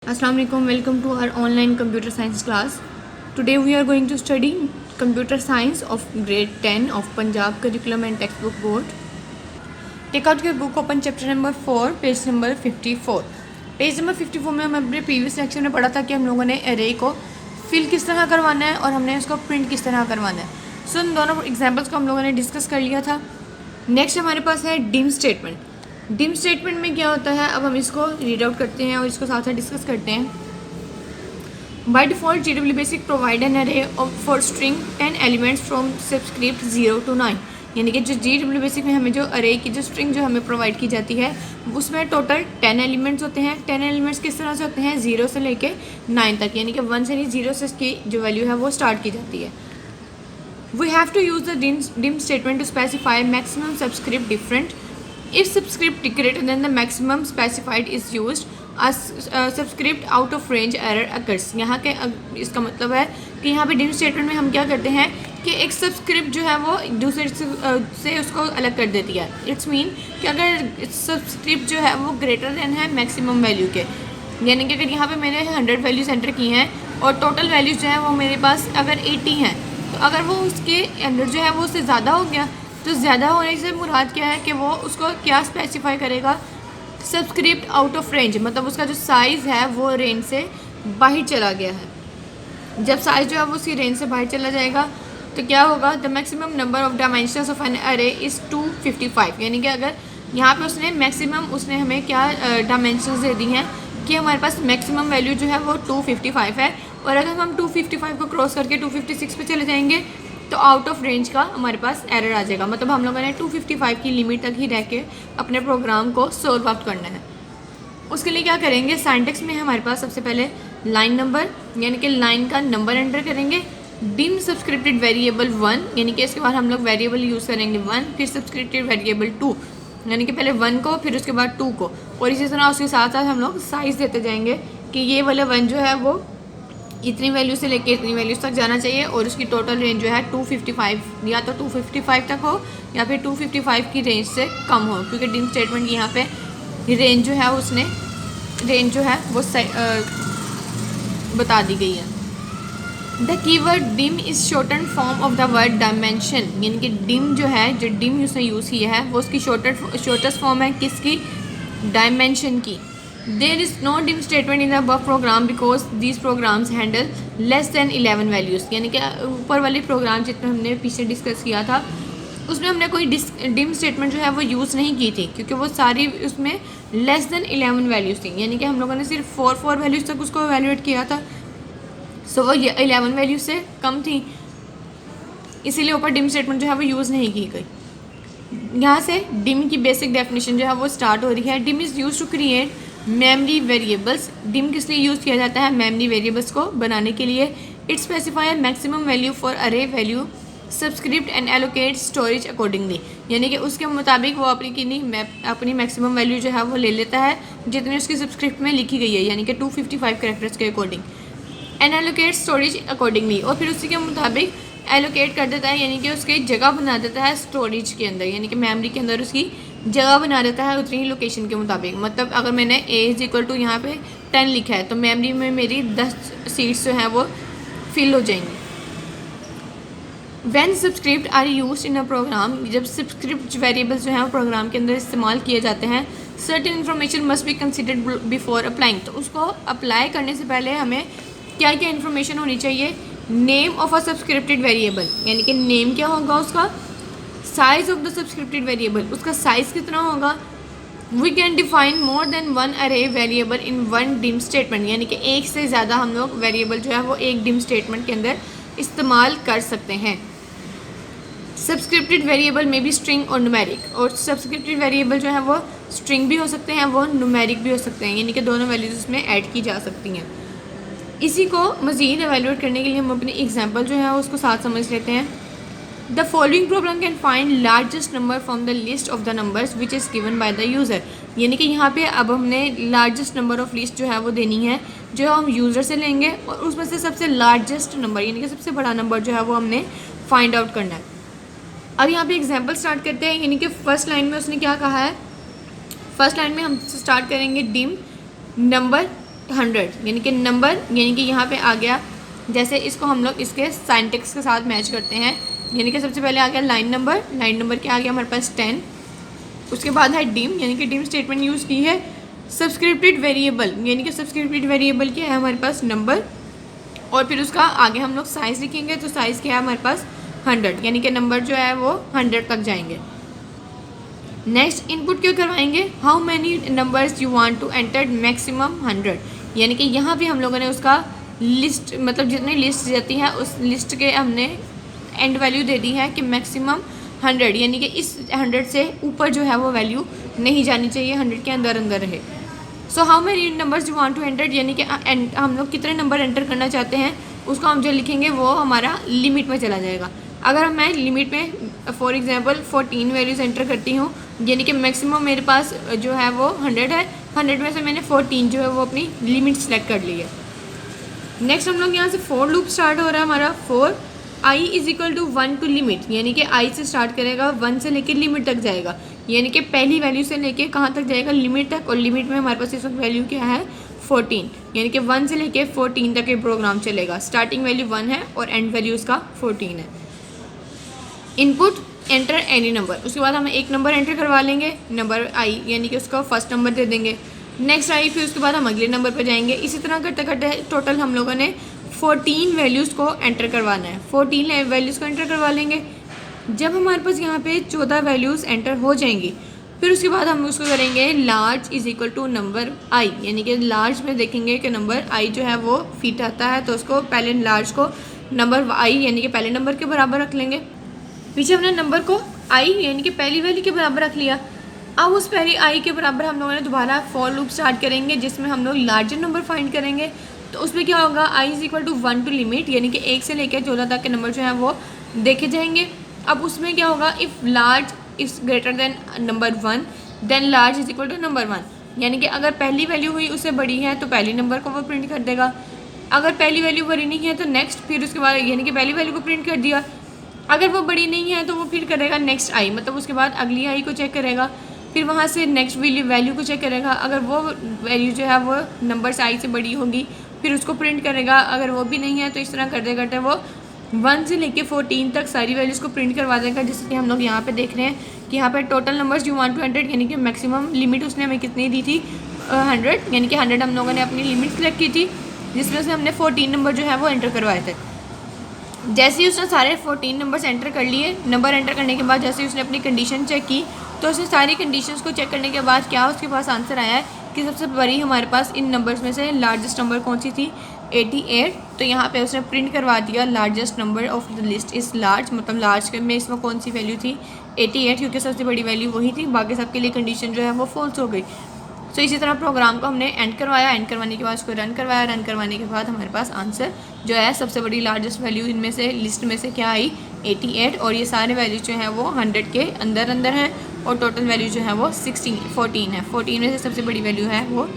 Assalamu alaikum. Welcome to our online computer science class. Today we are going to study computer science of grade 10 of Punjab curriculum and textbook board. Take out your book, open chapter number 4, page number 54. Page number 54 में हम अपने previous lecture में पढ़ा था कि हम लोगों ने एरे को फिल किस तरह करवाना है और हमने इसको प्रिंट किस तरह करवाना है. सो इन दोनों एग्जाम्पल्स को हम लोगों ने डिस्कस कर लिया था. नेक्स्ट हमारे पास है डिम स्टेटमेंट. डिम स्टेटमेंट में क्या होता है, अब हम इसको रीड आउट करते हैं और इसको साथ साथ डिस्कस करते हैं. By default GW basic provide an array for string 10 elements from subscript 0 to 9. यानी कि जो GW बेसिक में हमें जो अरे की जो स्ट्रिंग जो हमें प्रोवाइड की जाती है उसमें टोटल 10 एलिमेंट्स होते हैं. 10 एलिमेंट्स किस तरह से होते हैं, 0 से लेके 9 तक, यानी कि 1 से नहीं 0 से इसकी जो वैल्यू है वो स्टार्ट की जाती है. We have to use the dim statement to specify maximum subscript different. If subscript greater than the maximum specified is used, a subscript out of range error occurs. यहाँ के इसका मतलब है कि यहाँ पे dim statement में हम क्या करते हैं कि एक सबस्क्रिप्ट जो है वो दूसरे से उसको अलग कर देती है. इट्स मीन कि अगर सबस्क्रिप्ट जो है वो ग्रेटर देन है मैक्सिमम वैल्यू के, यानी कि अगर यहाँ पे मैंने 100 वैल्यूज एंटर की हैं और टोटल वैल्यूज जो है वो मेरे पास अगर 80 हैं, तो अगर वो उसके अंदर जो है वो उससे ज़्यादा हो गया तो ज़्यादा होने से मुराद क्या है कि वो उसको क्या स्पेसिफाई करेगा, सबस्क्रिप्ट आउट ऑफ रेंज, मतलब उसका जो साइज़ है वो रेंज से बाहर चला गया है. जब साइज़ जो है वो उसकी रेंज से बाहर चला जाएगा तो क्या होगा, the maximum number of dimensions of an array is 255. यानी कि अगर यहाँ पे उसने मैक्सिमम उसने हमें क्या डायमेंशंस दे दी हैं कि हमारे पास मैक्सिमम वैल्यू जो है वो 255 है, और अगर हम 255 को क्रॉस करके 256 पे चले जाएंगे तो आउट ऑफ रेंज का हमारे पास एरर आ जाएगा. मतलब हम लोगों ने 255 की लिमिट तक ही रह के अपने प्रोग्राम को सॉल्व आउट करना है. उसके लिए क्या करेंगे, सिंटैक्स में हमारे पास सबसे पहले लाइन नंबर यानी कि लाइन का नंबर एंटर करेंगे. डिम सब्सक्रिप्टेड वेरिएबल 1 यानी कि इसके बाद हम लोग वेरिएबल यूज़ करेंगे 1, फिर सब्सक्रिप्टेड वेरिएबल 2 यानी कि पहले 1 को फिर उसके बाद 2 को, और इसी तरह उसके साथ साथ हम लोग साइज़ देते जाएंगे कि ये वाला 1 जो है वो इतनी वैल्यू से लेके इतनी वैल्यूज तक जाना चाहिए, और उसकी टोटल रेंज जो है 255 या तो 255 तक हो या फिर 255 की रेंज से कम हो, क्योंकि डिम स्टेटमेंट यहाँ पे रेंज जो है उसने रेंज जो है वो बता दी गई है. The keyword dim is shorten form of the word dimension. यानी कि डिम जो है, जो डिम उसने यूज़ किया है वो उसकी शॉर्टेस्ट फॉर्म है किसकी, डायमेंशन की. There is no dim statement in the above program because these programs handle less than 11 values. यानी कि ऊपर वाले प्रोग्राम जितने हमने पीछे डिस्कस किया था उसमें हमने कोई डिम स्टेटमेंट जो है वो यूज़ नहीं की थी, क्योंकि वो सारी उसमें लेस देन 11 वैल्यूज़ थी. यानी कि हम लोगों ने सिर्फ 4 वैल्यूज़ तक उसको एवेलुएट किया था. सो वो 11 वैल्यूज से कम थी, इसीलिए ऊपर डिम स्टेटमेंट जो है वो यूज़ नहीं की गई. यहाँ से डिम की बेसिक डेफिनेशन जो है वो स्टार्ट हो रही है. Dim is use to create memory variables. Dim किस लिए यूज़ किया जाता है, मेमरी वेरिएबल्स को बनाने के लिए. It specify maximum value for array value subscript and allocate storage accordingly. यानी कि उसके मुताबिक वो अपनी मैक्सिमम वैल्यू जो है वो ले लेता है जितनी उसकी सबस्क्रिप्ट में लिखी गई है, यानी कि 255 कैरेक्टर्स के according, and allocate storage accordingly, और फिर उसी के मुताबिक एलोकेट कर देता है, यानी कि उसकी जगह बना देता है स्टोरेज के अंदर, यानी कि मेमोरी के अंदर उसकी जगह बना देता है उतनी ही लोकेशन के मुताबिक. मतलब अगर मैंने A= यहाँ पे 10 लिखा है तो मेमोरी में मेरी 10 सीट्स जो हैं वो फिल हो जाएंगी. When subscript are used in a program, जब सब्सक्रिप्ट वेरिएबल्स जो हैं वो प्रोग्राम के अंदर इस्तेमाल किए जाते हैं, certain information must be considered before applying. तो उसको अप्लाई करने से पहले हमें क्या क्या इन्फॉर्मेशन होनी चाहिए. Name of a subscripted variable, यानी कि नेम क्या होगा उसका, size of the subscripted variable, उसका साइज़ कितना होगा. We can define more than 1 array variable in 1 dim statement. यानी कि एक से ज़्यादा हम लोग वेरिएबल जो है वो एक डिम स्टेटमेंट के अंदर इस्तेमाल कर सकते हैं. सब्सक्रिप्टेड वेरिएबल में भी स्ट्रिंग और न्यूमेरिक, और सब्सक्रिप्टेड वेरिएबल जो है वो स्ट्रिंग भी हो सकते हैं, वो न्यूमेरिक भी हो सकते हैं, यानी कि दोनों वैल्यूज उसमें ऐड की जा सकती हैं. इसी को मज़ीद एवेलुएट करने के लिए हम अपनी एग्जाम्पल जो है उसको साथ समझ लेते हैं. The following programme can find largest number from the list of the numbers which is given by the user. यानी कि यहाँ पे अब हमने लार्जेस्ट नंबर ऑफ लिस्ट जो है वो देनी है, जो हम यूज़र से लेंगे, और उसमें से सबसे लार्जेस्ट नंबर यानी कि सबसे बड़ा नंबर जो है वो हमने फाइंड आउट करना है. अब यहाँ पे एग्जाम्पल स्टार्ट करते हैं. यानी कि फर्स्ट लाइन में उसने क्या कहा है, फर्स्ट लाइन में हम स्टार्ट करेंगे डिम नंबर 100 यानी कि नंबर, यानी कि यहाँ पे आ गया, जैसे इसको हम लोग इसके साइंटेक्स के साथ मैच करते हैं, यानी कि सबसे पहले आ गया लाइन नंबर क्या आ गया हमारे पास 10। उसके बाद है डिम, यानी कि डिम स्टेटमेंट यूज़ की है। सब्सक्रिप्टेड वेरिएबल, यानी कि सब्सक्रिप्टेड वेरिएबल क्या है हमारे पास नंबर, और फिर उसका आगे हम लोग साइज़ लिखेंगे, तो साइज़ क्या है हमारे पास 100, यानी कि नंबर जो है वो 100 तक जाएंगे। नेक्स्ट इनपुट क्या करवाएंगे, how many numbers you want to enter maximum 100, यानी कि यहाँ भी हम लोगों ने उसका लिस्ट, मतलब जितनी लिस्ट रहती है उस लिस्ट के हमने एंड वैल्यू दे दी है कि मैक्सिमम 100, यानी कि इस 100 से ऊपर जो है वो वैल्यू नहीं जानी चाहिए, 100 के अंदर अंदर रहे। So how many numbers you want to enter, यानी कि हम लोग कितने नंबर एंटर करना चाहते हैं, उसको हम जो लिखेंगे वो हमारा लिमिट में चला जाएगा। अगर मैं लिमिट में फॉर एग्जांपल 14 वैल्यूज़ एंटर करती हूँ, यानी कि मैक्सिमम मेरे पास जो है वो 100 है, 100 में से मैंने 14 जो है वो अपनी लिमिट सेलेक्ट कर ली है। नेक्स्ट हम लोग यहाँ से फॉर लूप स्टार्ट हो रहा है हमारा, for I is equal to 1 to limit, यानी कि आई से स्टार्ट करेगा, 1 से लेकर लिमिट तक जाएगा, यानी कि पहली वैल्यू से लेके कहाँ तक जाएगा, लिमिट तक, और लिमिट में हमारे पास इस वक्त वैल्यू क्या है 14, यानी कि 1 से लेके 14 तक ये प्रोग्राम चलेगा। स्टार्टिंग वैल्यू 1 है और एंड वैल्यू उसका 14 है। इनपुट एंटर एनी नंबर, उसके बाद हम एक नंबर एंटर करवा लेंगे, नंबर आई, यानी कि उसका फर्स्ट नंबर दे देंगे। नेक्स्ट आई, फिर उसके बाद हम अगले नंबर पर जाएंगे। इसी तरह करते करते टोटल हम लोगों ने 14 वैल्यूज़ को एंटर करवाना है, 14 वैल्यूज़ को एंटर करवा लेंगे। जब हमारे पास यहाँ पे 14 वैल्यूज़ एंटर हो जाएंगी, फिर उसके बाद हम उसको करेंगे large is equal to number I, यानी कि लार्ज में देखेंगे कि नंबर आई जो है वो फिट आता है, तो उसको पहले लार्ज को नंबर आई यानी कि पहले नंबर के बराबर रख लेंगे। पीछे हमने नंबर को आई यानी कि पहली वैल्यू के बराबर रख लिया। अब उस पहली आई के बराबर हम लोगों ने दोबारा फॉर लूप स्टार्ट करेंगे, जिसमें हम लोग लार्जर नंबर फाइंड करेंगे। तो उसमें क्या होगा, I is equal to 1 to limit, यानी कि 1 से लेकर 14 तक के नंबर जो है वो देखे जाएंगे। अब उसमें क्या होगा, if large is greater than number 1 then large is equal to number 1, यानी कि अगर पहली वैल्यू हुई उससे बड़ी है तो पहली नंबर को वो प्रिंट कर देगा, अगर पहली वैल्यू बड़ी नहीं है तो नेक्स्ट, फिर उसके बाद यानी कि पहली वैल्यू को प्रिंट कर दिया। अगर वो बड़ी नहीं है तो वो फिर करेगा नेक्स्ट आई, मतलब उसके बाद अगली आई को चेक करेगा, फिर वहाँ से नेक्स्ट वैल्यू को चेक करेगा। अगर वो वैल्यू जो है वो नंबर आई से बड़ी होगी फिर उसको प्रिंट करेगा, अगर वो भी नहीं है तो इस तरह करते करते वो 1 से लेके 14 तक सारी वैल्यूज़ को प्रिंट करवा देगा। जैसे कि हम लोग यहाँ पे देख रहे हैं कि यहाँ पे total numbers you want to 100, यानी कि मैक्सिमम लिमिट उसने हमें कितनी दी थी 100, यानी कि 100 हम लोगों ने अपनी लिमिट सेलेक्ट की थी, जिसमें से हमने 14 नंबर जो है वो एंटर करवाए थे। जैसे ही उसने सारे 14 नंबर्स एंटर कर लिए, नंबर एंटर करने के बाद जैसे ही उसने अपनी कंडीशन चेक की, तो उसने सारी कंडीशंस को चेक करने के बाद क्या उसके पास आंसर आया है कि सबसे बड़ी हमारे पास इन नंबर्स में से लार्जेस्ट नंबर कौन सी थी 88। तो यहाँ पे उसने प्रिंट करवा दिया largest number of the list is large, मतलब लार्ज में इसमें कौन सी वैल्यू थी 88, क्योंकि सबसे बड़ी वैल्यू वही थी, बाकी सबके लिए कंडीशन जो है वो फॉल्स हो गई। सो इसी तरह प्रोग्राम को हमने एंड करवाया, एंड करवाने के बाद उसको रन करवाया, रन करवाने के बाद हमारे पास आंसर जो है सबसे बड़ी लार्जेस्ट वैल्यू इनमें से लिस्ट में से क्या आई 88, और ये सारे वैल्यू जो हैं वो 100 के अंदर अंदर हैं, और टोटल वैल्यू जो है वो 14 है। 14 में से सबसे बड़ी वैल्यू है वो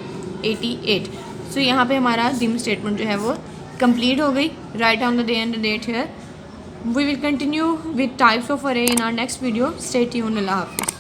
88। सो यहाँ पे हमारा दिम स्टेटमेंट जो है वो कंप्लीट हो गई। Write down the day and the date here. We will continue with types of array in our next video. Stay tuned. अल्लाह हाफिज़।